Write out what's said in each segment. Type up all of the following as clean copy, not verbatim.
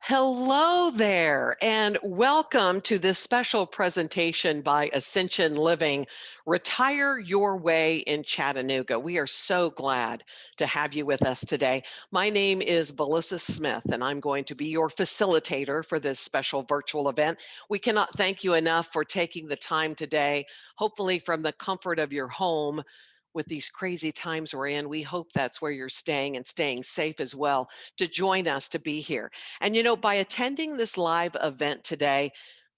Hello there, and welcome to this special presentation by Ascension Living, Retire Your Way in Chattanooga. We are so glad to have you with us today. My name is Melissa Smith, and I'm going to be your facilitator for this special virtual event. We cannot thank you enough for taking the time today, hopefully from the comfort of your home. With these crazy times we're in, we hope that's where you're staying and staying safe as well to join us to be here. And by attending this live event today,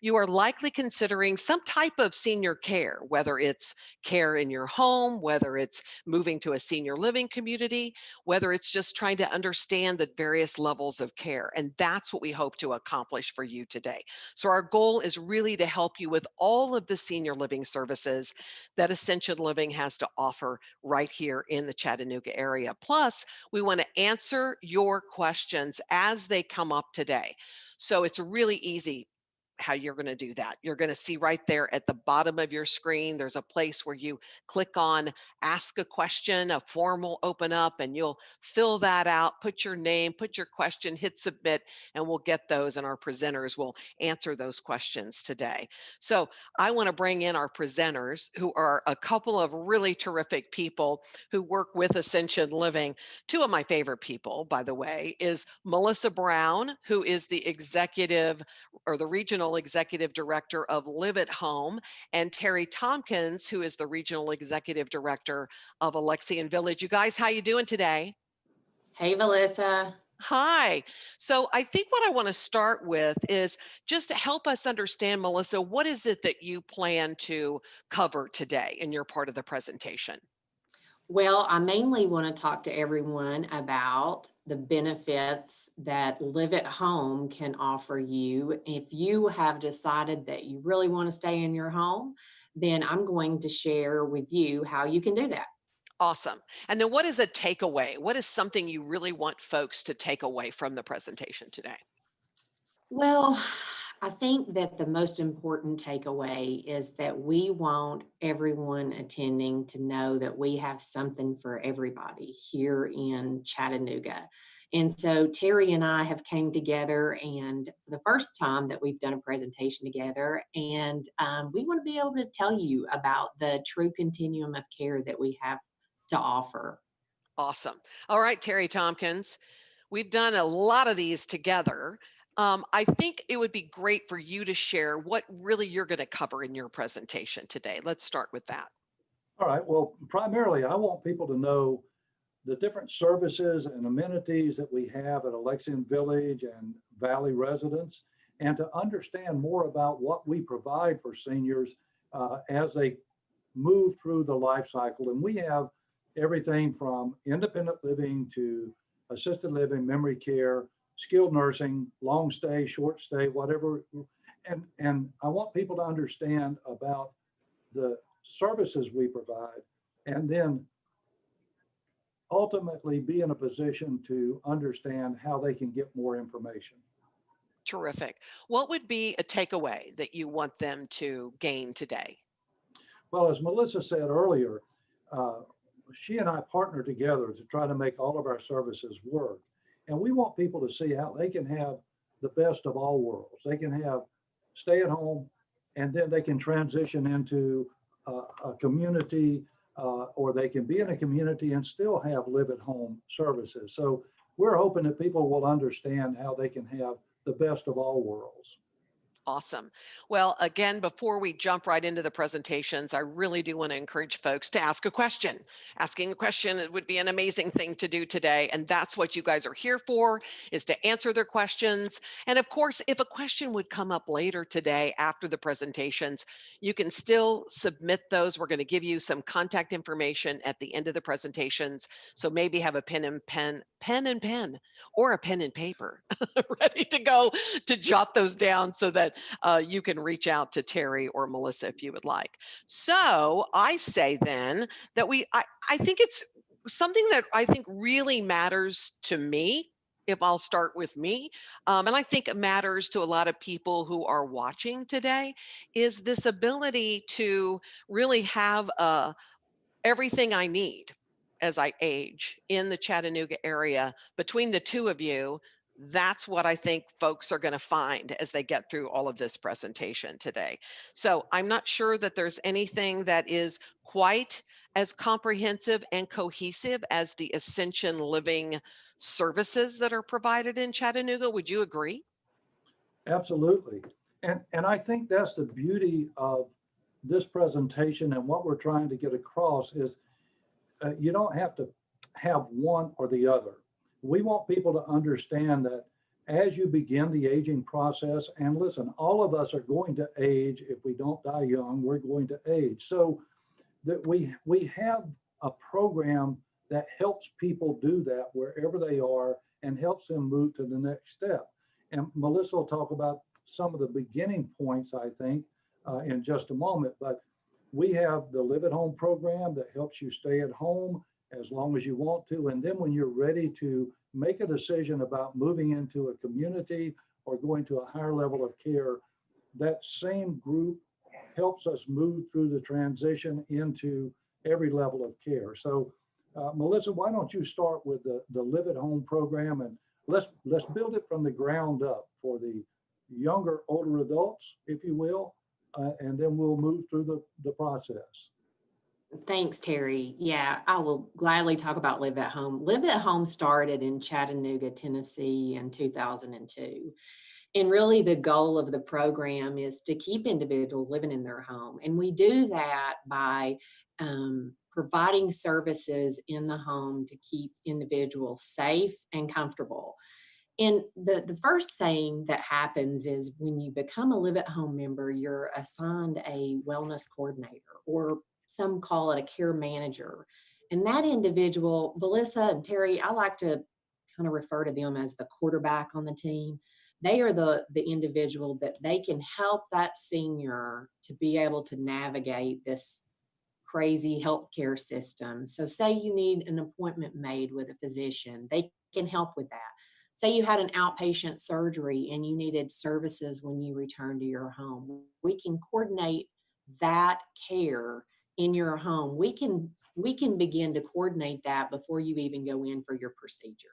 you are likely considering some type of senior care, whether it's care in your home, whether it's moving to a senior living community, whether it's just trying to understand the various levels of care. And that's what we hope to accomplish for you today. So, our goal is really to help you with all of the senior living services that Ascension Living has to offer right here in the Chattanooga area. Plus, we want to answer your questions as they come up today. So it's really easy how you're going to do that. You're going to see right there at the bottom of your screen, there's a place where you click on ask a question, a form will open up and you'll fill that out, put your name, put your question, hit submit, and we'll get those and our presenters will answer those questions today. So I want to bring in our presenters who are a couple of really terrific people who work with Ascension Living. Two of my favorite people, by the way, is Melissa Brown, who is the executive or the regional executive director of Live at Home, and Terry Tompkins, who is the regional executive director of Alexian Village. You guys, how you doing today? Hey, Melissa. Hi. So I think what I want to start with is just to help us understand, Melissa, what is it that you plan to cover today in your part of the presentation? Well, I mainly want to talk to everyone about the benefits that Live at Home can offer you. If you have decided that you really want to stay in your home, then I'm going to share with you how you can do that. Awesome. And then what is a takeaway? What is something you really want folks to take away from the presentation today? Well, I think that the most important takeaway is that we want everyone attending to know that we have something for everybody here in Chattanooga. And so Terry and I have came together and the first time that we've done a presentation together, and we want to be able to tell you about the true continuum of care that we have to offer. Awesome. All right, Terry Tompkins. We've done a lot of these together. I think it would be great for you to share what really you're going to cover in your presentation today. Let's start with that. All right. Well, primarily, I want people to know the different services and amenities that we have at Alexian Village and Valley residents, and to understand more about what we provide for seniors as they move through the life cycle. And we have everything from independent living to assisted living, memory care, skilled nursing, long stay, short stay, whatever. And I want people to understand about the services we provide, and then ultimately be in a position to understand how they can get more information. Terrific. What would be a takeaway that you want them to gain today? Well, as Melissa said earlier, uh, she and I partner together to try to make all of our services work. And we want people to see how they can have the best of all worlds. They can have stay at home, and then they can transition into a community, or they can be in a community and still have live at home services. So we're hoping that people will understand how they can have the best of all worlds. Awesome. Well, again, before we jump right into the presentations, I really do want to encourage folks to ask a question. Asking a question would be an amazing thing to do today. And that's what you guys are here for, is to answer their questions. And of course, if a question would come up later today after the presentations, you can still submit those. We're going to give you some contact information at the end of the presentations. So maybe have a pen and pen, or a pen and paper ready to go to jot those down so that you can reach out to Terry or Melissa if you would like. So I say then that I think it's something that I think really matters to me. If I'll start with me, and I think it matters to a lot of people who are watching today, is this ability to really have everything I need as I age in the Chattanooga area between the two of you. That's what I think folks are going to find as they get through all of this presentation today. So I'm not sure that there's anything that is quite as comprehensive and cohesive as the Ascension Living services that are provided in Chattanooga. Would you agree? Absolutely. And I think that's the beauty of this presentation and what we're trying to get across is you don't have to have one or the other. We want people to understand that as you begin the aging process, and listen, all of us are going to age. If we don't die young, we're going to age. So that we have a program that helps people do that wherever they are and helps them move to the next step. And Melissa will talk about some of the beginning points, I think, in just a moment. But we have the Live at Home program that helps you stay at home as long as you want to. And then when you're ready to make a decision about moving into a community or going to a higher level of care, that same group helps us move through the transition into every level of care. So, Melissa, why don't you start with the Live at Home program, and let's build it from the ground up for the younger, older adults, if you will, and then we'll move through the process. Thanks, Terry. Yeah, I will gladly talk about Live at Home. Live at Home started in Chattanooga, Tennessee in 2002. And really, the goal of the program is to keep individuals living in their home. And we do that by providing services in the home to keep individuals safe and comfortable. And the first thing that happens is when you become a Live at Home member, you're assigned a wellness coordinator, or some call it a care manager. And that individual, Melissa and Terry, I like to kind of refer to them as the quarterback on the team. They are the individual that they can help that senior to be able to navigate this crazy healthcare system. So say you need an appointment made with a physician, they can help with that. Say you had an outpatient surgery and you needed services when you return to your home. We can coordinate that care in your home. We can begin to coordinate that before you even go in for your procedure.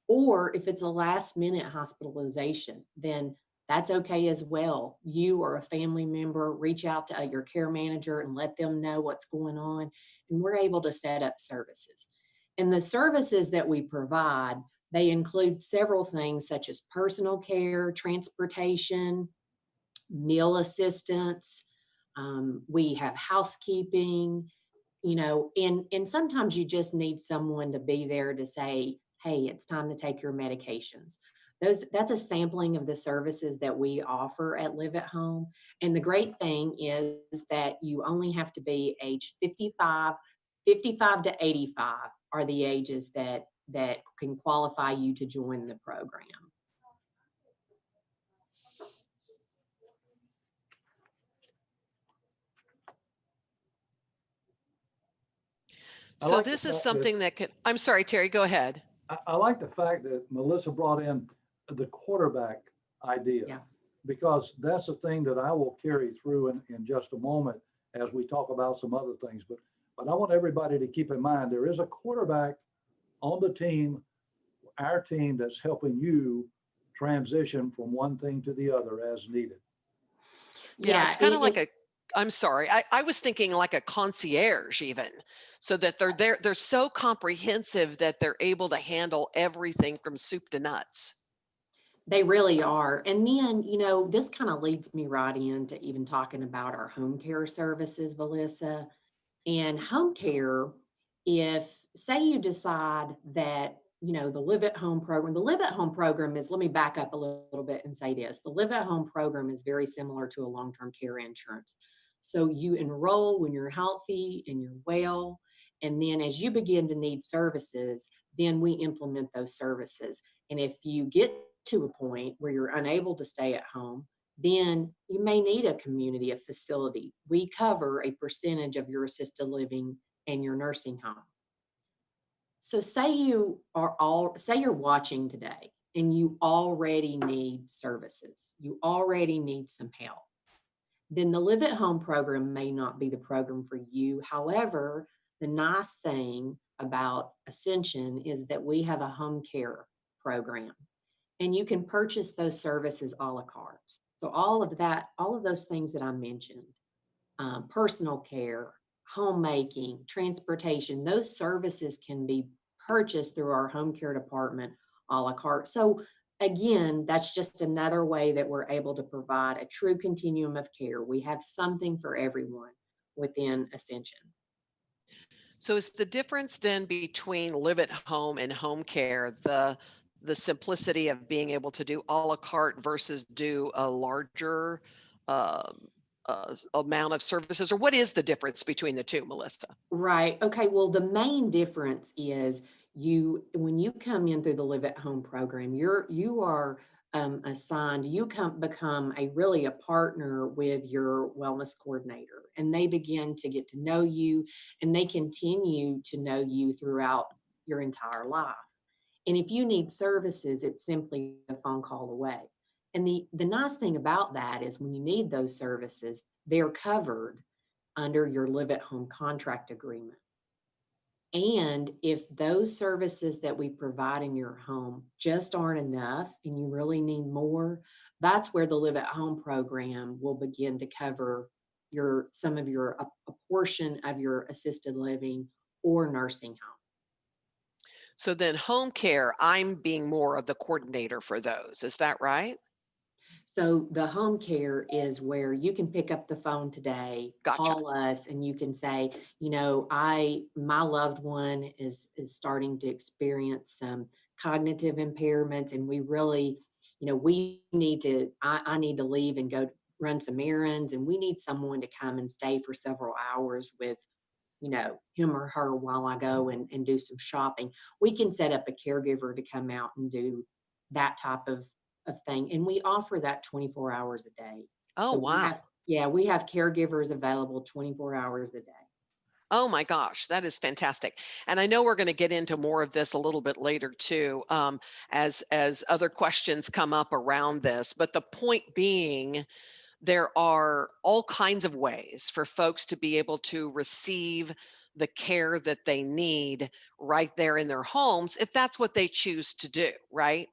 Or if it's a last minute hospitalization, then that's okay as well. You or a family member reach out to your care manager and let them know what's going on, and we're able to set up services. And the services that we provide, they include several things such as personal care, transportation, meal assistance. We have housekeeping, and sometimes you just need someone to be there to say, hey, it's time to take your medications. That's a sampling of the services that we offer at Live at Home. And the great thing is that you only have to be age 55. 55 to 85 are the ages that can qualify you to join the program. I So like the this is fact that something that could, I'm sorry, Terry, go ahead. I like the fact that Melissa brought in the quarterback idea, Yeah. because that's the thing that I will carry through in just a moment as we talk about some other things. But I want everybody to keep in mind there is a quarterback on the team, our team, that's helping you transition from one thing to the other as needed. Yeah, Yeah, it's kind of like a, I'm sorry, I was thinking like a concierge even, so that they're there, they're so comprehensive that they're able to handle everything from soup to nuts. they really are. And then, this kind of leads me right into even talking about our home care services, Melissa. And home care, if say you decide that, the Live at Home program is, let me back up a little bit and say this. The Live at Home program is very similar to a long-term care insurance. So you enroll when you're healthy and you're well. And then as you begin to need services, then we implement those services. And if you get to a point where you're unable to stay at home, then you may need a community, a facility. We cover a percentage of your assisted living and your nursing home. So say you're watching today and you already need services. You already need some help. Then the Live at Home program may not be the program for you. However, the nice thing about Ascension is that we have a home care program. And you can purchase those services a la carte. So all of that, all of those things that I mentioned, personal care, homemaking, transportation, those services can be purchased through our home care department a la carte. So again, that's just another way that we're able to provide a true continuum of care. We have something for everyone within Ascension. So is the difference then between live at home and home care the simplicity of being able to do a la carte versus do a larger amount of services, or what is the difference between the two, Melissa? Right. Okay. Well, the main difference is when you come in through the Live at Home program, you are assigned. You become a partner with your wellness coordinator, and they begin to get to know you, and they continue to know you throughout your entire life. And if you need services, it's simply a phone call away. And the nice thing about that is when you need those services, they're covered under your live at home contract agreement. And if those services that we provide in your home just aren't enough and you really need more, that's where the live at home program will begin to cover a portion of your assisted living or nursing home. So then home care, I'm being more of the coordinator for those. Is that right? So the home care is where you can pick up the phone today, Gotcha. call us, and you can say, my loved one is starting to experience some cognitive impairments, and we really, we need to, I need to leave and go run some errands, and we need someone to come and stay for several hours with him or her while I go and do some shopping. We can set up a caregiver to come out and do that type of thing. And we offer that 24 hours a day. Oh, So wow. we have caregivers available 24 hours a day. Oh my gosh, that is fantastic. And I know we're going to get into more of this a little bit later too, as other questions come up around this. But the point being, there are all kinds of ways for folks to be able to receive the care that they need right there in their homes, if that's what they choose to do, right?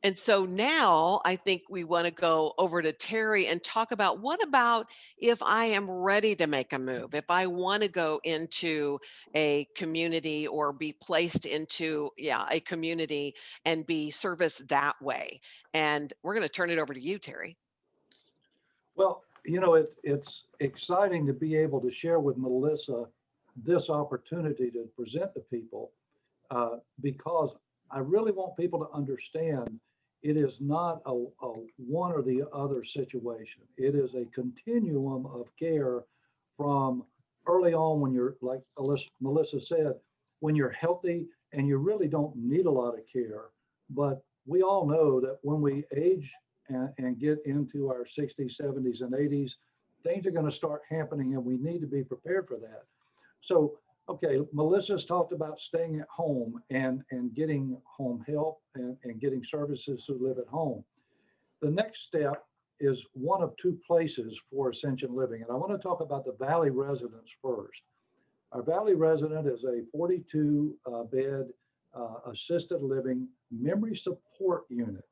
And so now I think we want to go over to Terry and talk about what about if I am ready to make a move, if I want to go into a community or be placed into, yeah, a community and be serviced that way. And we're going to turn it over to you, Terry. Well, it's exciting to be able to share with Melissa this opportunity to present to people because I really want people to understand it is not a one or the other situation. It is a continuum of care from early on when you're, like Melissa said, when you're healthy and you really don't need a lot of care. But we all know that when we age and get into our 60s, 70s, and 80s, things are going to start happening and we need to be prepared for that. So, okay, Melissa's talked about staying at home and getting home help and getting services to live at home. The next step is one of two places for Ascension Living. And I want to talk about the Valley Residence first. Our Valley Resident is a 42 bed assisted living memory support unit.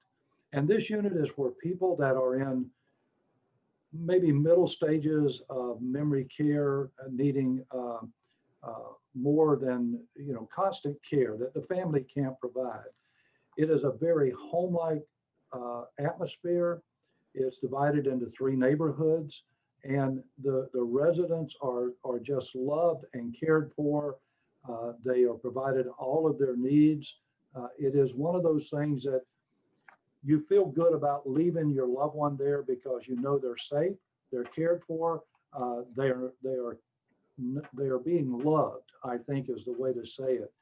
And this unit is for people that are in maybe middle stages of memory care, needing more than constant care that the family can't provide. It is a very home-like atmosphere. It's divided into 3 neighborhoods, and the residents are just loved and cared for. They are provided all of their needs. It is one of those things that you feel good about leaving your loved one there because you know they're safe, they're cared for, they are being loved, I think is the way to say it.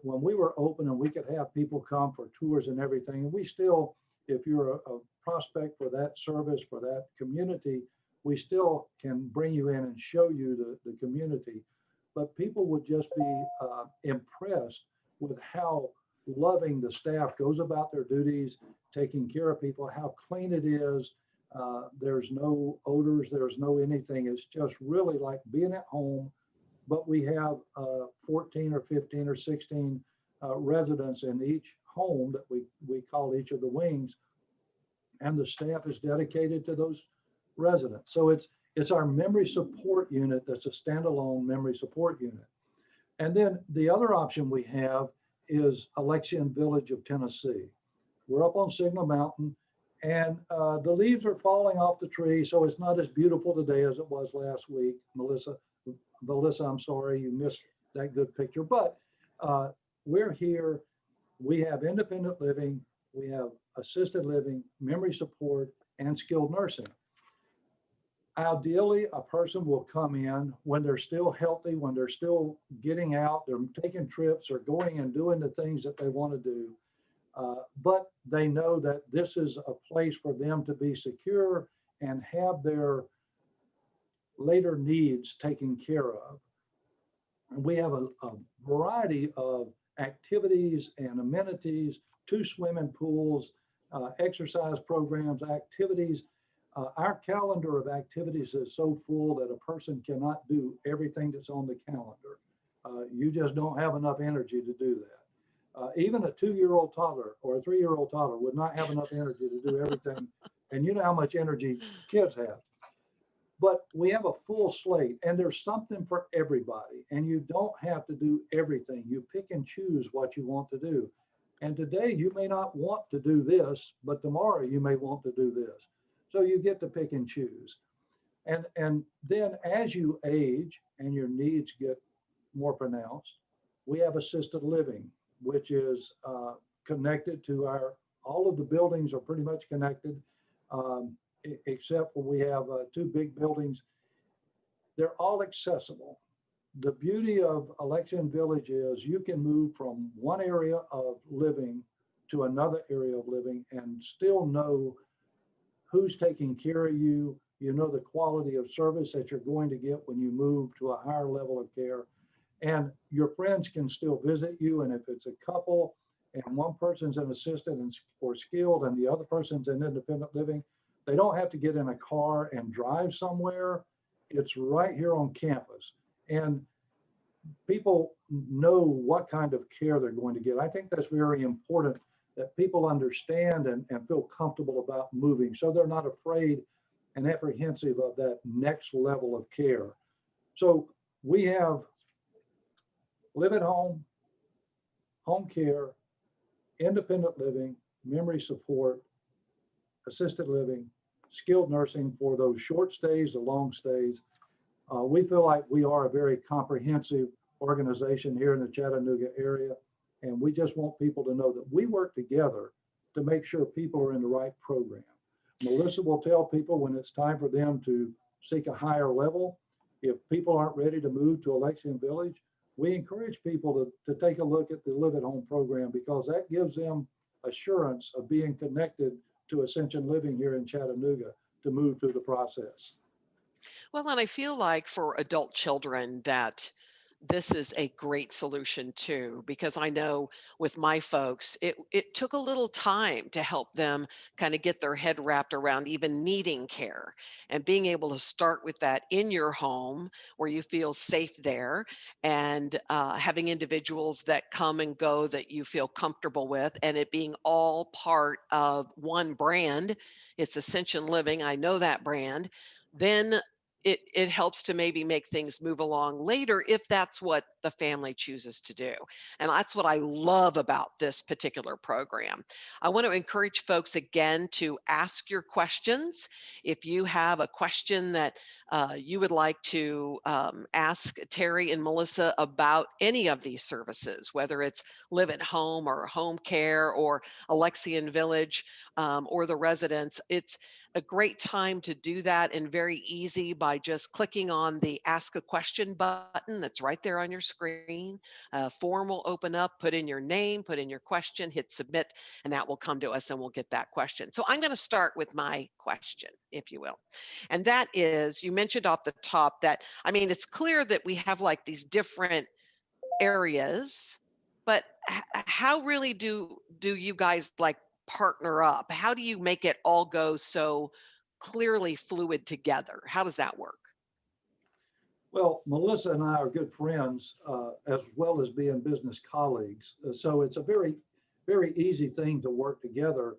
When we were open and we could have people come for tours and everything, we still, if you're a prospect for that service, for that community, we still can bring you in and show you the community. But people would just be impressed with how loving the staff goes about their duties, taking care of people, how clean it is. There's no odors, there's no anything. It's just really like being at home, but we have 14 or 15 or 16 residents in each home that we call each of the wings, and the staff is dedicated to those residents. So it's our memory support unit that's a standalone memory support unit. And then the other option we have is Alexian Village of Tennessee. We're up on Signal Mountain, and the leaves are falling off the tree, so it's not as beautiful today as it was last week. Melissa, I'm sorry you missed that good picture, but we're here. We have independent living, we have assisted living, memory support, and skilled nursing. Ideally, a person will come in when they're still healthy, when they're still getting out, they're taking trips or going and doing the things that they want to do. But they know that this is a place for them to be secure and have their later needs taken care of. And we have a variety of activities and amenities, 2 swimming pools, exercise programs, activities. Our calendar of activities is so full that a person cannot do everything that's on the calendar. You just don't have enough energy to do that. Even a 2-year-old toddler or a 3-year-old toddler would not have enough energy to do everything. And you know how much energy kids have. But we have a full slate, and there's something for everybody. And you don't have to do everything. You pick and choose what you want to do. And today you may not want to do this, but tomorrow you may want to do this. So you get to pick and choose. And then as you age and your needs get more pronounced, we have assisted living, which is connected to all of the buildings are pretty much connected, except for we have 2 big buildings. They're all accessible. The beauty of Alexian Village is you can move from one area of living to another area of living and still know who's taking care of you. You know the quality of service that you're going to get when you move to a higher level of care. And your friends can still visit you. And if it's a couple and one person's an assisted or skilled and the other person's in independent living, they don't have to get in a car and drive somewhere. It's right here on campus. And people know what kind of care they're going to get. I think that's very important that people understand and feel comfortable about moving so they're not afraid and apprehensive of that next level of care. So we have live at home, home care, independent living, memory support, assisted living, skilled nursing for those short stays, the long stays. We feel like we are a very comprehensive organization here in the Chattanooga area. And we just want people to know that we work together to make sure people are in the right program. Melissa will tell people when it's time for them to seek a higher level. If people aren't ready to move to Alexian Village, we encourage people to take a look at the Live at Home program because that gives them assurance of being connected to Ascension Living here in Chattanooga to move through the process. Well, and I feel like for adult children that this is a great solution too, because I know with my folks, it took a little time to help them kind of get their head wrapped around even needing care and being able to start with that in your home where you feel safe there and having individuals that come and go that you feel comfortable with and it being all part of one brand. It's Ascension Living. I know that brand. Then it helps to maybe make things move along later if that's what the family chooses to do. And that's what I love about this particular program. I want to encourage folks again to ask your questions. If you have a question that you would like to ask Terry and Melissa about any of these services, whether it's live at home or home care or Alexian Village or the residents, it's a great time to do that and very easy by just clicking on the ask a question button that's right there on your screen. A form will open up, put in your name, put in your question, hit submit, and that will come to us and we'll get that question. So I'm going to start with my question, if you will. And that is, you mentioned off the top that, I mean, it's clear that we have like these different areas, but how really do you guys like partner up? How do you make it all go so clearly fluid together? How does that work? Well, Melissa and I are good friends, as well as being business colleagues. So it's a very easy thing to work together,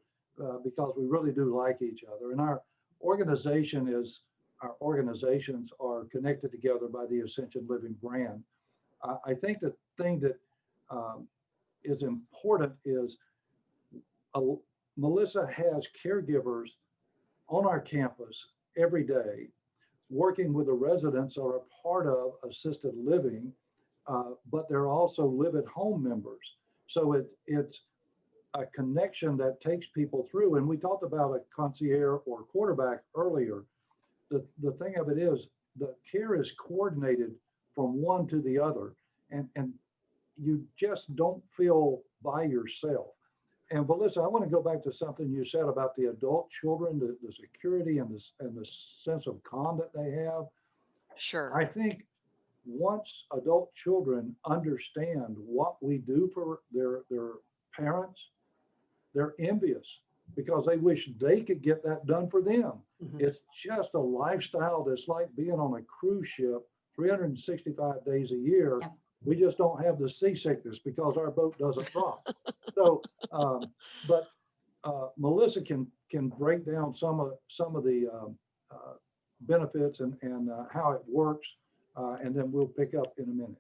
because we really do like each other. And our organizations are connected together by the Ascension Living brand. I think the thing that um, is important is, uh, Melissa has caregivers on our campus every day, working with the residents that are a part of assisted living, but they're also live at home members. So it's a connection that takes people through. And we talked about a concierge or quarterback earlier. The thing of it is, the care is coordinated from one to the other, and you just don't feel by yourself. And Melissa, I want to go back to something you said about the adult children, the security and the sense of calm that they have. Sure. I think once adult children understand what we do for their parents, they're envious because they wish they could get that done for them. Mhm. It's just a lifestyle that's like being on a cruise ship 365 days a year. Yep. We just don't have the seasickness because our boat doesn't rock. So, but Melissa can break down some of the benefits and how it works, and then we'll pick up in a minute.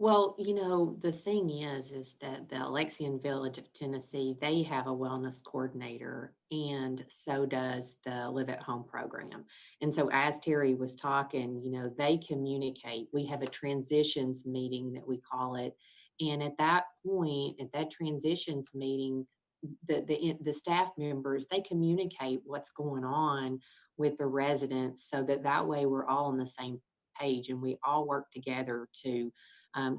Well, the thing is that the Alexian Village of Tennessee, they have a wellness coordinator, and so does the Live at Home program. And so, as Terry was talking, they communicate. We have a transitions meeting that we call it. And at that point, at that transitions meeting, the staff members, they communicate what's going on with the residents so that way we're all on the same page and we all work together to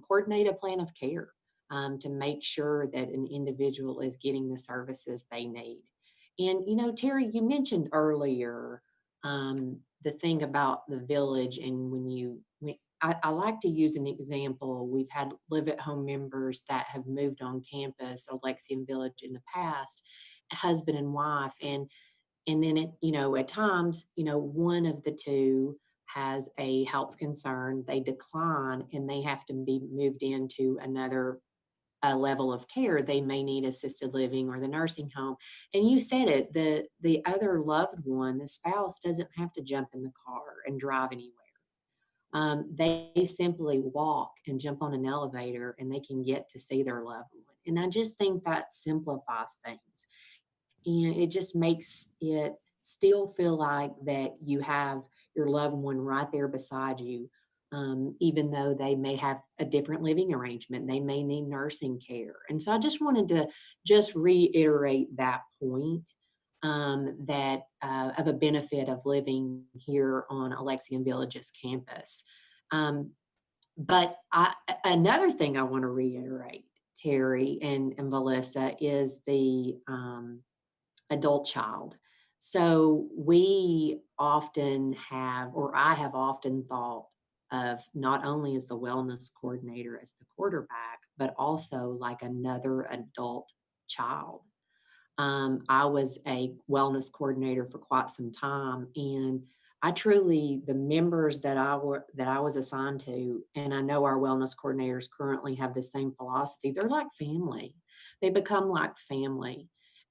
coordinate a plan of care, to make sure that an individual is getting the services they need. And, Terry, you mentioned earlier the thing about the village. And I like to use an example. We've had live at home members that have moved on campus, Alexian Village in the past, husband and wife. And then at times, one of the two has a health concern, they decline and they have to be moved into another level of care. They may need assisted living or the nursing home. And you said it, the other loved one, the spouse, doesn't have to jump in the car and drive anywhere. They simply walk and jump on an elevator and they can get to see their loved one. And I just think that simplifies things. And it just makes it still feel like that you have your loved one right there beside you, even though they may have a different living arrangement. They may need nursing care. And so I just wanted to just reiterate that point, that of a benefit of living here on Alexian Village's campus. But another thing I want to reiterate, Terry and Melissa, is the adult child. So we often have, or I have often thought of not only as the wellness coordinator as the quarterback, but also like another adult child. I was a wellness coordinator for quite some time, and I truly, the members that I was assigned to, and I know our wellness coordinators currently have the same philosophy. They're like family. They become like family.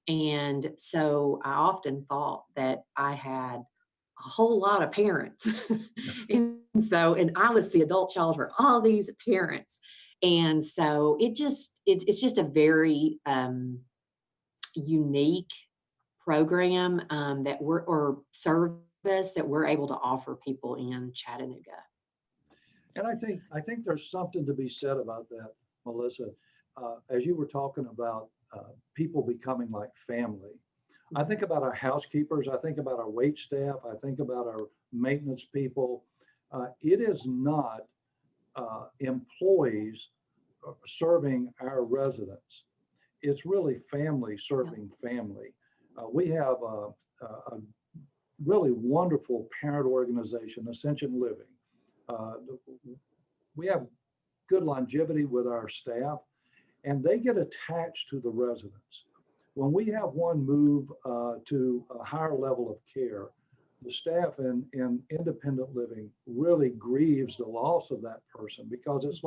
And so I often thought that I had a whole lot of parents. and I was the adult child for all these parents. And so it's just a very unique program, that or service that we're able to offer people in Chattanooga. And I think there's something to be said about that, Melissa. As you were talking about people becoming like family, I think about our housekeepers, I think about our wait staff, I think about our maintenance people. It is not employees serving our residents. It's really family serving family. We have a really wonderful parent organization, Ascension Living. Uh, we have good longevity with our staff, and they get attached to the residents. When we have one move to a higher level of care, the staff in independent living really grieves the loss of that person because it's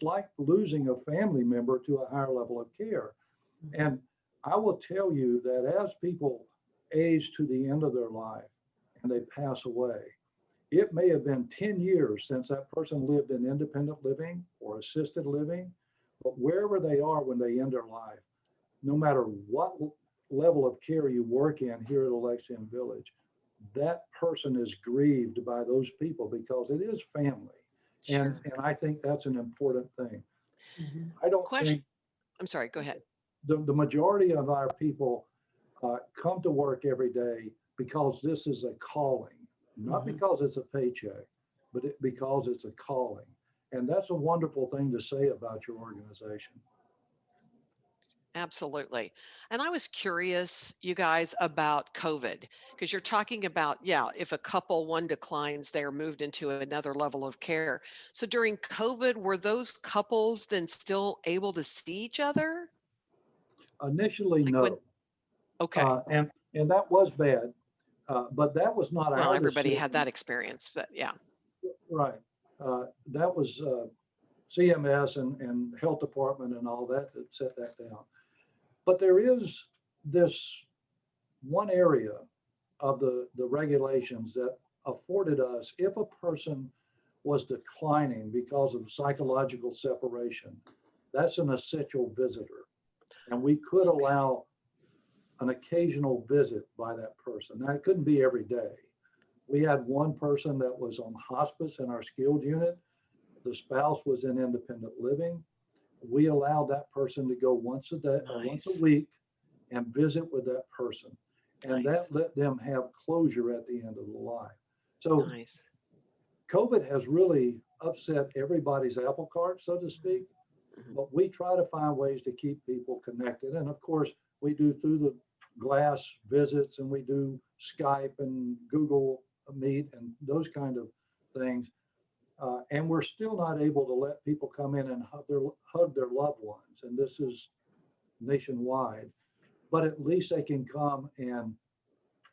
like losing a family member to a higher level of care. And I will tell you that as people age to the end of their life and they pass away, it may have been 10 years since that person lived in independent living or assisted living, but wherever they are when they end their life, no matter what level of care you work in here at Alexian Village, that person is grieved by those people because it is family. Sure. And I think that's an important thing. Mhm. I don't Question. think I'm sorry, go ahead. the majority of our people come to work every day because this is a calling, not Mhm. because it's a paycheck, but because it's a calling. And that's a wonderful thing to say about your organization. Absolutely. And I was curious, you guys, about COVID, because you're talking about, yeah, if a couple, one declines, they're moved into another level of care. So during COVID, were those couples then still able to see each other? Initially, Like when, no. okay. And that was bad, but that was not Well, our everybody had decision. that experience, but yeah. Right. That was CMS and health department and all that that set that down. But there is this one area of the regulations that afforded us, if a person was declining because of psychological separation, that's an essential visitor. And we could allow an occasional visit by that person. Now, it couldn't be every day. We had one person that was on hospice in our skilled unit. The spouse was in independent living. We allowed that person to go once a day or once a Nice. week and visit with that person. And Nice. that let them have closure at the end of the life. So Nice. COVID has really upset everybody's apple cart, so to speak, Mhm. but we try to find ways to keep people connected. And of course, we do through the glass visits and we do Skype and Google Meet and those kind of things. And we're still not able to let people come in and hug their loved ones. And this is nationwide, but at least they can come and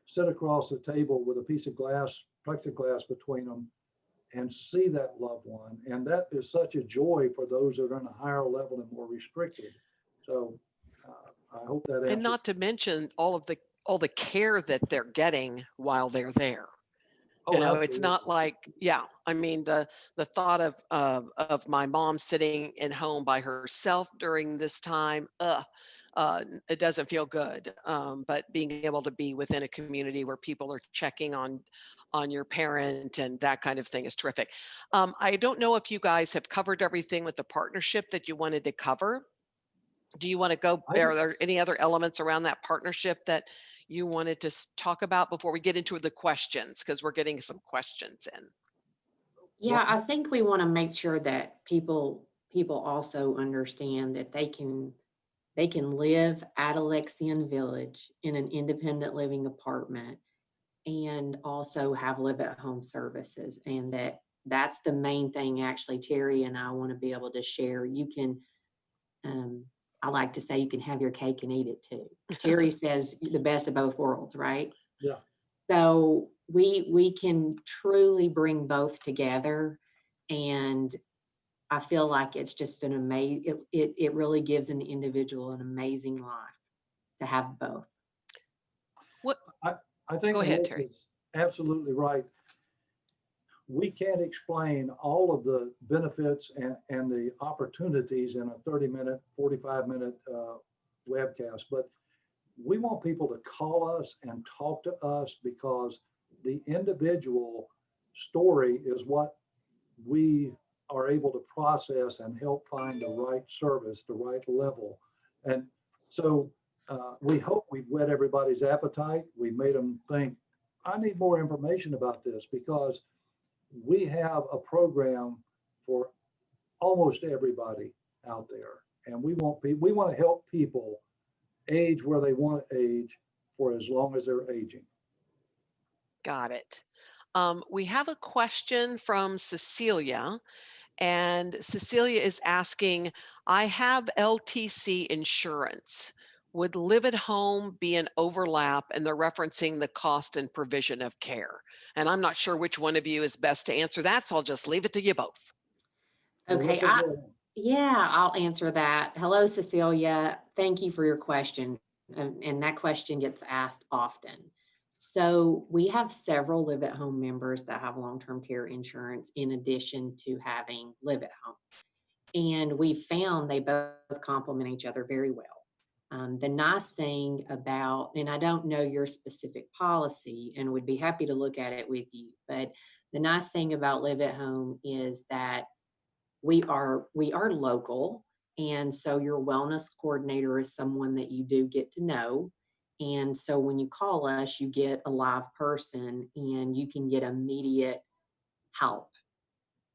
sit across the table with a piece of glass, plexiglass between them and see that loved one. And that is such a joy for those that are on a higher level and more restricted. So I hope that And answers. not to mention all the care that they're getting while they're there. Oh, It's not absolutely. like, yeah, I mean, the thought of my mom sitting in home by herself during this time, it doesn't feel good. But being able to be within a community where people are checking on your parent and that kind of thing is terrific. I don't know if you guys have covered everything with the partnership that you wanted to cover. Do you want to go? I Are just, there any other elements around that partnership that you wanted to talk about before we get into the questions? Because we're getting some questions in. Yeah, I think we want to make sure that people also understand that they can live at Alexian Village in an independent living apartment and also have live at home services, and that's the main thing. Actually, Terry and I want to be able to share. You can, um, I like to say, you can have your cake and eat it too. Terry says the best of both worlds, right? yeah, So we can truly bring both together, and I feel like it's just an amazing. It really gives an individual an amazing life to have both. What? I, I think Go ahead, Terry. Melissa's absolutely right. We can't explain all of the benefits and the opportunities in a 30-minute, 45-minute webcast, but we want people to call us and talk to us because the individual story is what we are able to process and help find the right service, the right level. And so we hope we've whet everybody's appetite. We made them think, I need more information about this because we have a program for almost everybody out there. And we want to help people age where they want to age for as long as they're aging. Got it. We have a question from Cecilia, and Cecilia is asking, I have LTC insurance. Would live at home be an overlap? And they're referencing the cost and provision of care. And I'm not sure which one of you is best to answer that, so I'll just leave it to you both. Okay, Melissa, go ahead. yeah, I'll answer that. Hello, Cecilia. Thank you for your question. And that question gets asked often. So we have several live at home members that have long-term care insurance in addition to having live at home. And we found they both complement each other very well. The nice thing about, and I don't know your specific policy and would be happy to look at it with you, but the nice thing about live at home is that we are local, and so your wellness coordinator is someone that you do get to know. And so when you call us, you get a live person and you can get immediate help.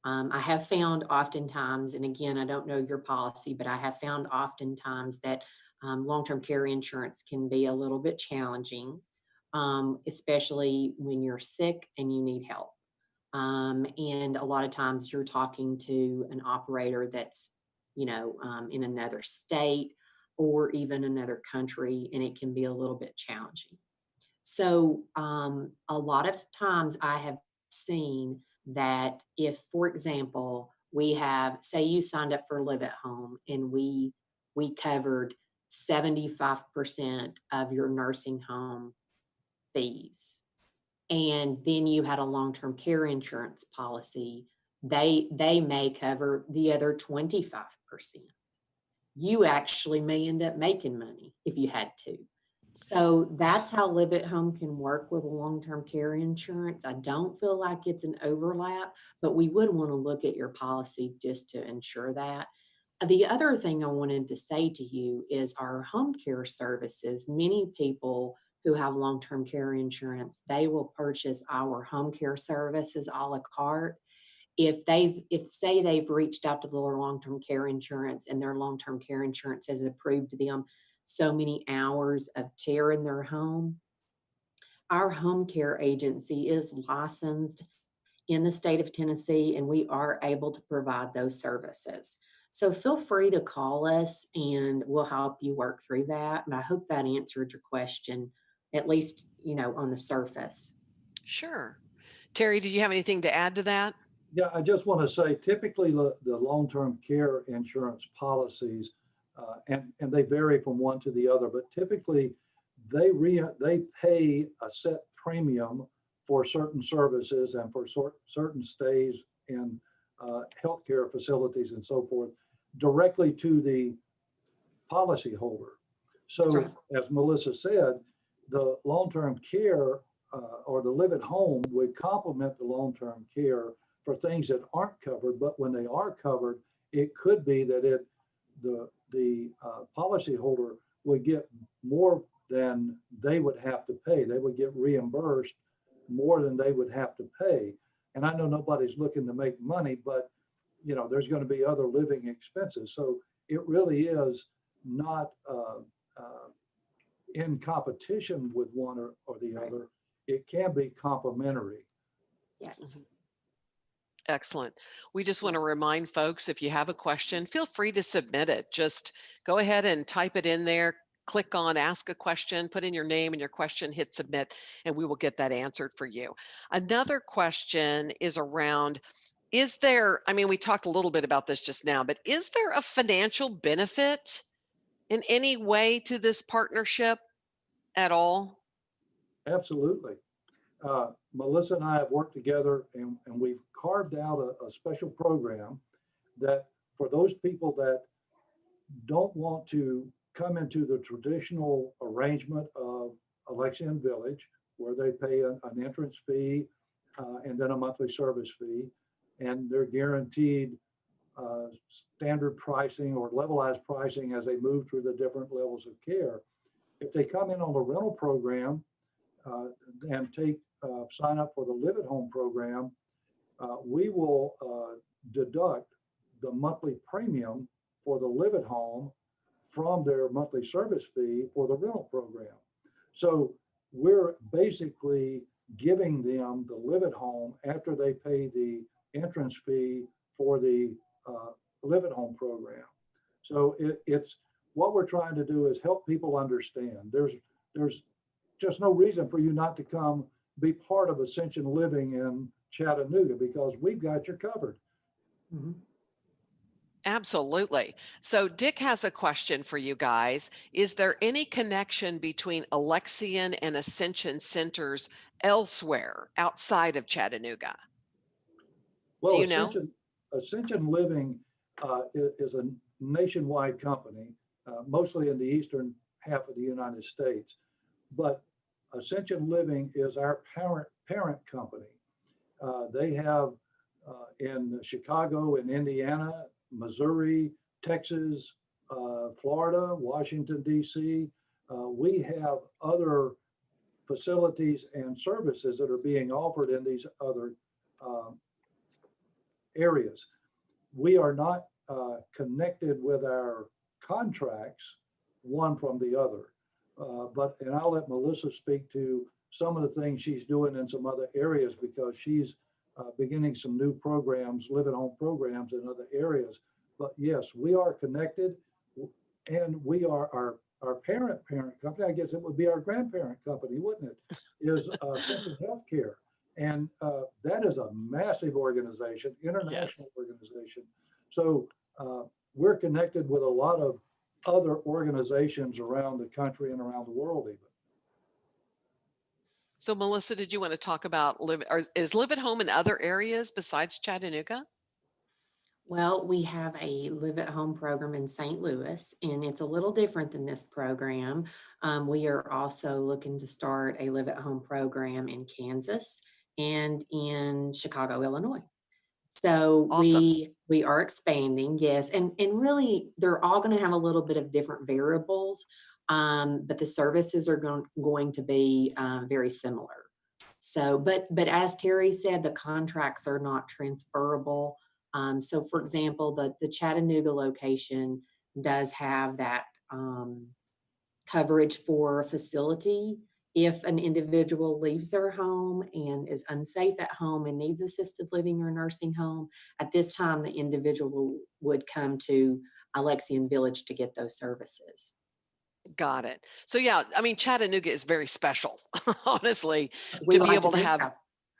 I have found oftentimes, and again, I don't know your policy, but I have found oftentimes that long-term care insurance can be a little bit challenging, especially when you're sick and you need help. And a lot of times you're talking to an operator that's, in another state or even another country, and it can be a little bit challenging. So, a lot of times I have seen that if, for example, we have, say you signed up for Live at Home and we covered 75% of your nursing home fees, and then you had a long-term care insurance policy, they may cover the other 25%. You actually may end up making money if you had to. So that's how Live at Home can work with a long-term care insurance. I don't feel like it's an overlap, but we would want to look at your policy just to ensure that. The other thing I wanted to say to you is our home care services. Many people who have long-term care insurance, they will purchase our home care services a la carte. If say they've reached out to their long-term care insurance and their long-term care insurance has approved them so many hours of care in their home, our home care agency is licensed in the state of Tennessee, and we are able to provide those services. So feel free to call us and we'll help you work through that. And I hope that answered your question, at least, on the surface. Sure. Terry, do you have anything to add to that? Yeah, I just want to say typically the long-term care insurance policies, and they vary from one to the other, but typically they pay a set premium for certain services and for certain stays in healthcare facilities and so forth directly to the policyholder. That's So right. as Melissa said, the long-term care or the live at home would complement the long-term care for things that aren't covered, but when they are covered, it could be that the policyholder would get more than they would have to pay. They would get reimbursed more than they would have to pay. And I know nobody's looking to make money, but there's going to be other living expenses. So it really is not in competition with one or the Right. other. It can be complementary. Yes. Mhm. Excellent. We just want to remind folks, if you have a question, feel free to submit it. Just go ahead and type it in there. Click on ask a question, put in your name and your question, hit submit, and we will get that answered for you. Another question is around, is there, I mean, we talked a little bit about this just now, but is there a financial benefit in any way to this partnership at all? Absolutely. Melissa and I have worked together and we've carved out a special program that for those people that don't want to come into the traditional arrangement of Alexian Village, where they pay an entrance fee and then a monthly service fee, and they're guaranteed uh, standard pricing or levelized pricing as they move through the different levels of care. If they come in on the rental program and sign up for the Live at Home program, we will deduct the monthly premium for the Live at Home from their monthly service fee for the rental program. So we're basically giving them the Live at Home after they pay the entrance fee for the Live at Home program. So it's what we're trying to do is help people understand. There's just no reason for you not to come be part of Ascension Living in Chattanooga because we've got you covered. Mhm. Absolutely. So, Dick has a question for you guys. Is there any connection between Alexian and Ascension centers elsewhere outside of Chattanooga? Do Well, you know? Ascension Living is a nationwide company, mostly in the eastern half of the United States. But Ascension Living is our parent company. They have in Chicago, in Indiana, Missouri, Texas, Florida, Washington, D.C. We have other facilities and services that are being offered in these other uh, areas. We are not connected with our contracts one from the other. And I'll let Melissa speak to some of the things she's doing in some other areas because she's beginning some new programs, live at home programs in other areas. But yes, we are connected, and we are our parent company. I guess it would be our grandparent company, wouldn't it? Is Central Healthcare, and that is a massive organization, Yes. international organization. So we're connected with a lot of other organizations around the country and around the world, even. So, Melissa, did you want to talk about live, or is live at home in other areas besides Chattanooga? Well, we have a live at home program in St. Louis, and it's a little different than this program. We are also looking to start a live at home program in Kansas and in Chicago, Illinois. So Awesome. we are expanding, yes, and really they're all going to have a little bit of different variables, but the services are going to be very similar. So, but as Terry said, the contracts are not transferable. So, for example, the Chattanooga location does have that coverage for a facility. If an individual leaves their home and is unsafe at home and needs assisted living or nursing home, at this time the individual would come to Alexian Village to get those services. Got it. So, yeah, I mean, Chattanooga is very special, honestly, We to be like to able to think have, so.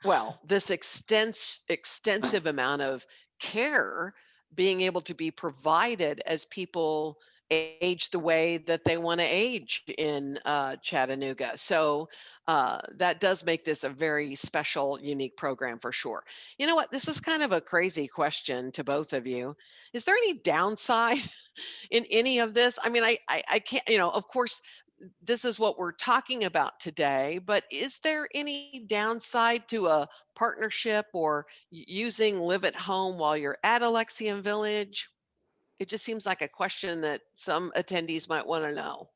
well, this extensive amount of care being able to be provided as people age the way that they want to age in Chattanooga. So that does make this a very special, unique program for sure. You know what? This is kind of a crazy question to both of you. Is there any downside in any of this? I mean, I can't, of course, this is what we're talking about today, but is there any downside to a partnership or using live at home while you're at Alexian Village? It just seems like a question that some attendees might want to know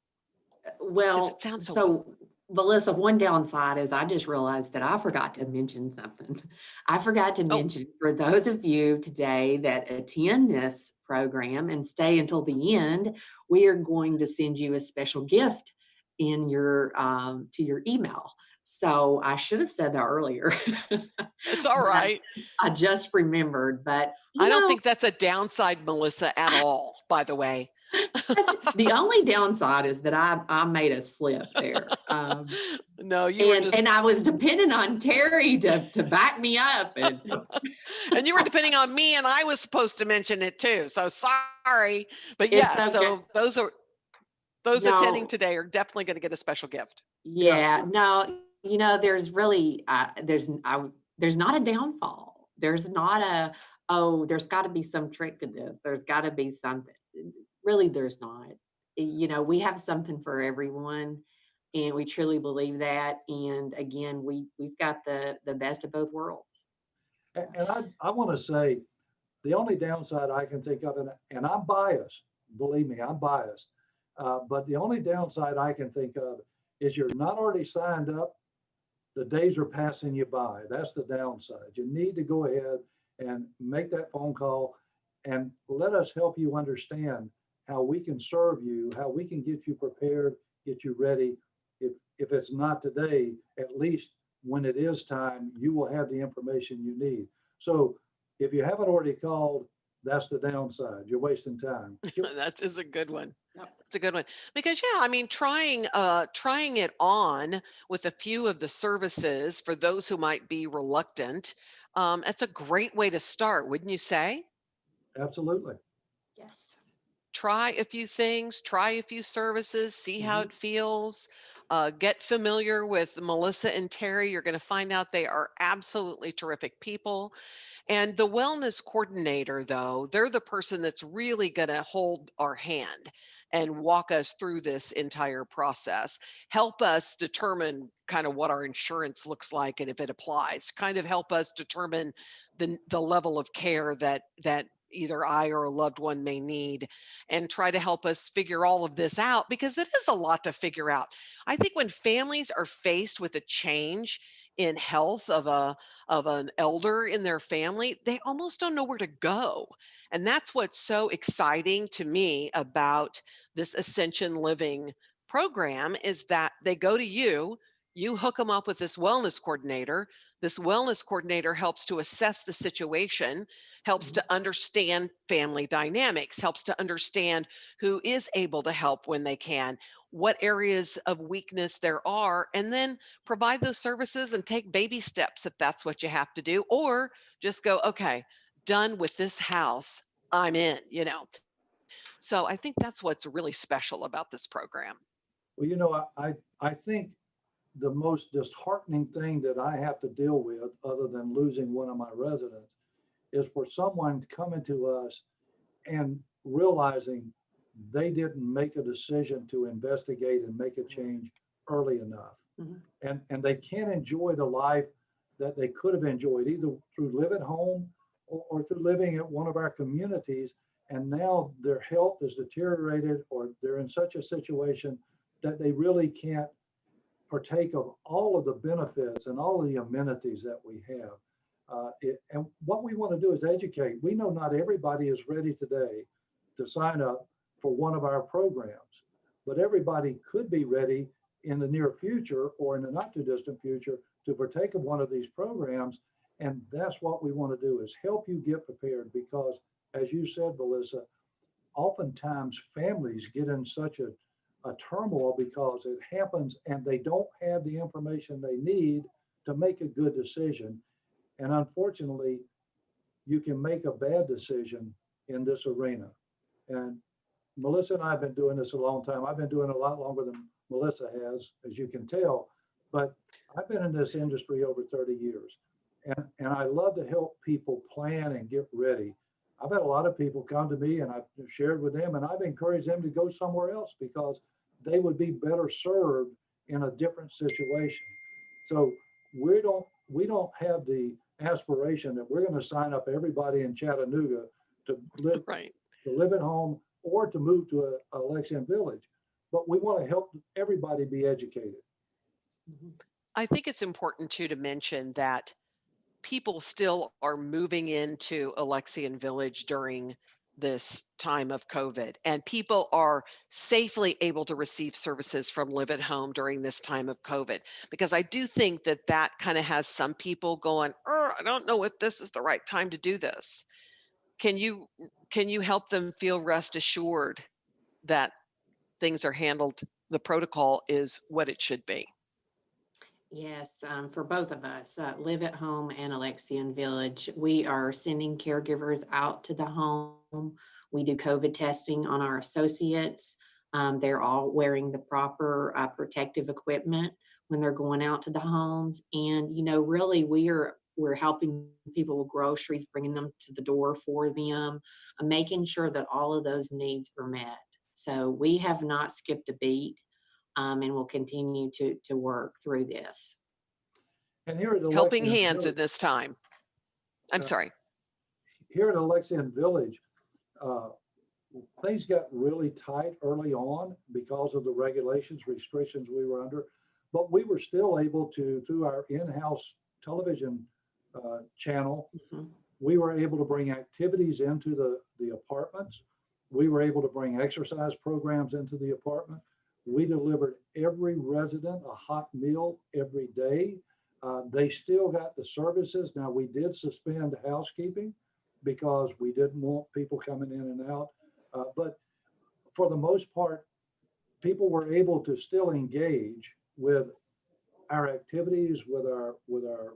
because it Well, sounds so. so Melissa, one downside is I just realized that I forgot to mention something. I forgot to Oh, mention for those of you today that attend this program and stay until the end, we are going to send you a special gift in your to your email. So I should have said that earlier, it's all but right. I just remembered. But I don't think that's a downside, Melissa, at all, by the way. the only downside is that I made a slip there. No, you were And just, and I was depending on Terry to back me up and and you were depending on me, and I was supposed to mention it too. So sorry. But it's yeah, okay. so those attending No, today are definitely going to get a special gift. Yeah, yeah, no, there's really there's not a downfall. There's not a, oh, there's got to be some trick to this. There's got to be something. Really, there's not. We have something for everyone, and we truly believe that. And again, we've got the best of both worlds. So. and I want to say the only downside I can think of, and I'm biased, believe me, I'm biased, but the only downside I can think of is you're not already signed up. The days are passing you by. That's the downside. You need to go ahead and make that phone call and let us help you understand how we can serve you, how we can get you prepared, get you ready. If it's not today, at least when it is time, you will have the information you need. So if you haven't already called, that's the downside. You're wasting time. That is a good one. Yep. It's a good one because yeah, I mean, trying it on with a few of the services for those who might be reluctant. That's a great way to start, wouldn't you say? Absolutely. Yes. Try a few things, try a few services, see how Mhm. it feels. Get familiar with Melissa and Terry. You're going to find out they are absolutely terrific people. And the wellness coordinator, though, they're the person that's really going to hold our hand and walk us through this entire process, help us determine kind of what our insurance looks like and if it applies, kind of help us determine the level of care that either I or a loved one may need and try to help us figure all of this out because it is a lot to figure out. I think when families are faced with a change in health of an elder in their family, they almost don't know where to go. And that's what's so exciting to me about this Ascension Living program is that they go to you, you hook them up with this wellness coordinator. This wellness coordinator helps to assess the situation, helps Mhm. to understand family dynamics, helps to understand who is able to help when they can, what areas of weakness there are, and then provide those services and take baby steps if that's what you have to do, or just go, okay, done with this house, I'm in. So I think that's what's really special about this program. Well, I think the most disheartening thing that I have to deal with, other than losing one of my residents, is for someone coming to us and realizing they didn't make a decision to investigate and make a change early enough. Mhm. And they can't enjoy the life that they could have enjoyed either through living home or through living at one of our communities. And now their health is deteriorated or they're in such a situation that they really can't partake of all of the benefits and all of the amenities that we have. And what we want to do is educate. We know not everybody is ready today to sign up for one of our programs, but everybody could be ready in the near future or in the not too distant future to partake of one of these programs. And that's what we want to do is help you get prepared because, as you said, Melissa, oftentimes families get in such a turmoil because it happens and they don't have the information they need to make a good decision. And unfortunately, you can make a bad decision in this arena. And Melissa and I have been doing this a long time. I've been doing it a lot longer than Melissa has, as you can tell. But I've been in this industry over 30 years. And I love to help people plan and get ready. I've had a lot of people come to me and I've shared with them and I've encouraged them to go somewhere else because they would be better served in a different situation. So we don't have the aspiration that we're going to sign up everybody in Chattanooga to live Right. to live at home or to move to a Lexian village. But we want to help everybody be educated. Mhm. I think it's important too to mention that people still are moving into Alexian Village during this time of COVID, and people are safely able to receive services from Live at Home during this time of COVID. Because I do think that that kind of has some people going, I don't know if this is the right time to do this. Can you can you help them feel rest assured that things are handled, the protocol is what it should be? Yes, for both of us, Live at Home and Alexian Village, we are sending caregivers out to the home. We do COVID testing on our associates. They're all wearing the proper protective equipment when they're going out to the homes. And really, we're helping people with groceries, bringing them to the door for them, making sure that all of those needs are met. So we have not skipped a beat and will continue to work through this. And here at Helping Alexian hands in Village, this time. I'm uh, sorry. here at Alexian Village, uh, things got really tight early on because of the regulations, restrictions we were under. But we were still able to, through our in-house television channel, Mhm. we were able to bring activities into the apartments. We were able to bring exercise programs into the apartment. We delivered every resident a hot meal every day. They still got the services. Now, we did suspend housekeeping because we didn't want people coming in and out. But for the most part, people were able to still engage with our activities, with our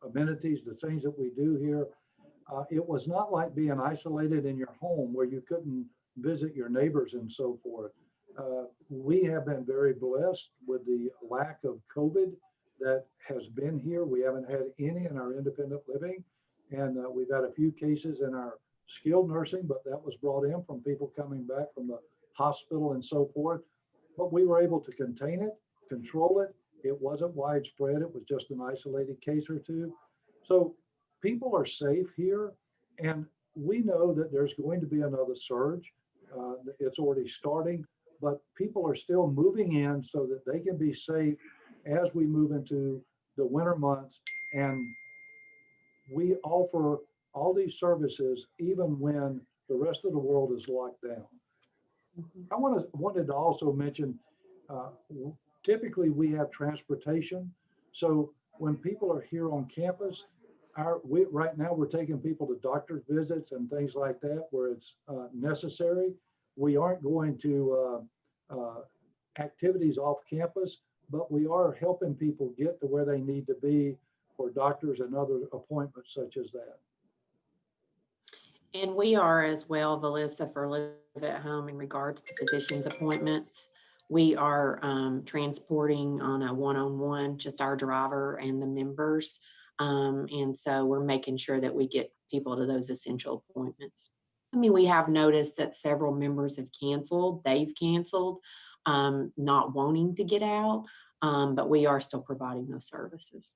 amenities, the things that we do here. It was not like being isolated in your home where you couldn't visit your neighbors and so forth. We have been very blessed with the lack of COVID that has been here. We haven't had any in our independent living, and we've had a few cases in our skilled nursing, but that was brought in from people coming back from the hospital and so forth. But we were able to contain it, control it. It wasn't widespread. It was just an isolated case or two. So people are safe here, and we know that there's going to be another surge. It's already starting, but people are still moving in so that they can be safe as we move into the winter months. And we offer all these services even when the rest of the world is locked down. Mhm. Wanted to also mention, uh, typically we have transportation. So when people are here on campus, right now we're taking people to doctor's visits and things like that where it's necessary. We aren't going to activities off campus, but we are helping people get to where they need to be for doctors and other appointments such as that. And we are as well, Valissa, for Live at Home in regards to physicians' appointments. We are transporting on a one-on-one, just our driver and the members. And so we're making sure that we get people to those essential appointments. I mean, we have noticed that several members have canceled. They've canceled, not wanting to get out, but we are still providing those services.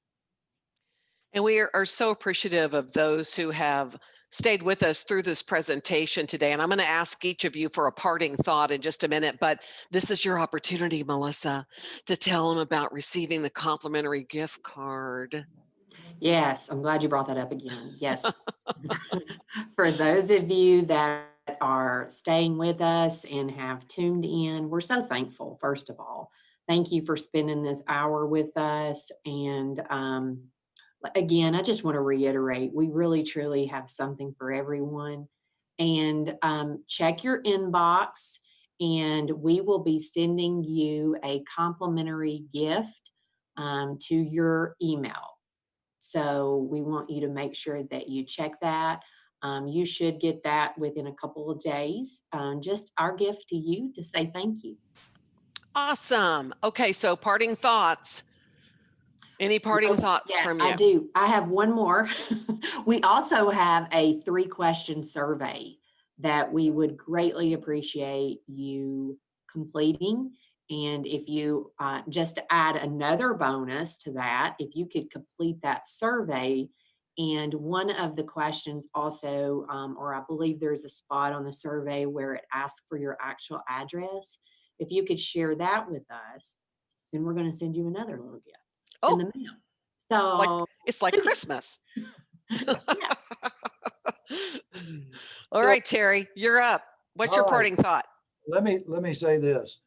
And we are so appreciative of those who have stayed with us through this presentation today. And I'm going to ask each of you for a parting thought in just a minute, but this is your opportunity, Melissa, to tell them about receiving the complimentary gift card. Yes, I'm glad you brought that up again. Yes. For those of you that are staying with us and have tuned in, we're so thankful, first of all. Thank you for spending this hour with us. And again, I just want to reiterate, we really, truly have something for everyone. And check your inbox, and we will be sending you a complimentary gift to your email. So we want you to make sure that you check that. You should get that within a couple of days. Just our gift to you to say thank you. Awesome. Okay, so parting thoughts. Any parting Oh, thoughts yeah, from I you? do. I have one more. We also have a 3-question survey that we would greatly appreciate you completing. And if you, just to add another bonus to that, if you could complete that survey, and one of the questions also, or I believe there's a spot on the survey where it asks for your actual address. If you could share that with us, then we're going to send you another little gift in Oh, the mail. like So it's like 2 gifts. Christmas. Yeah. All So, right, Terry, you're up. What's your all right, parting thought? let me say this.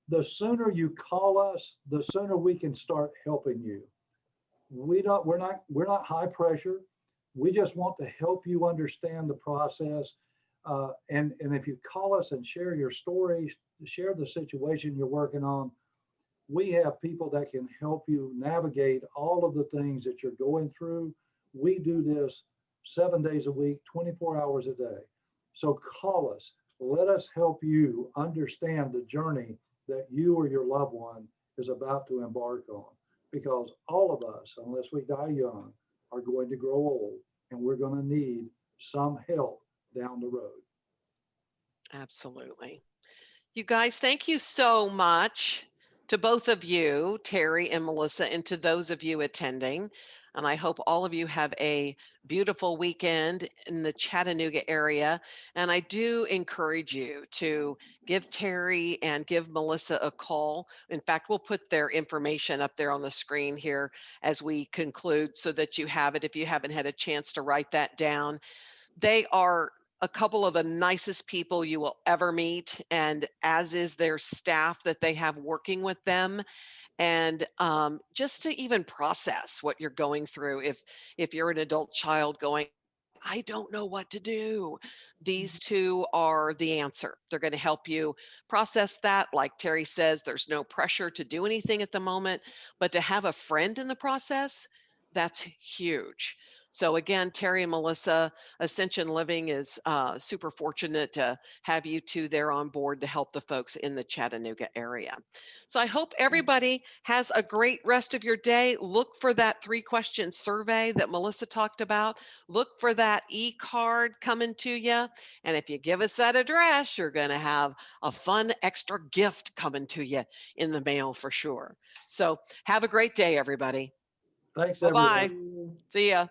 The sooner you call us, the sooner we can start helping you. We're not high pressure. We just want to help you understand the process. And if you call us and share your stories, share the situation you're working on, we have people that can help you navigate all of the things that you're going through. We do this 7 days a week, 24 hours a day. So call us. Let us help you understand the journey that you or your loved one is about to embark on. Because all of us, unless we die young, are going to grow old, and we're going to need some help down the road. Absolutely. You guys, thank you so much to both of you, Terry and Melissa, and to those of you attending. And I hope all of you have a beautiful weekend in the Chattanooga area. And I do encourage you to give Terry and give Melissa a call. In fact, we'll put their information up there on the screen here as we conclude so that you have it if you haven't had a chance to write that down. They are a couple of the nicest people you will ever meet, and as is their staff that they have working with them. And just to even process what you're going through, if you're an adult child going, I don't know what to do. These two are the answer. They're going to help you process that. Like Terry says, there's no pressure to do anything at the moment, but to have a friend in the process, that's huge. So again, Terry and Melissa, Ascension Living is super fortunate to have you two there on board to help the folks in the Chattanooga area. So I hope everybody has a great rest of your day. Look for that 3-question survey that Melissa talked about. Look for that e-card coming to you. And if you give us that address, you're going to have a fun extra gift coming to you in the mail for sure. So have a great day, everybody. Thanks, Bye-bye. everyone. you. See ya.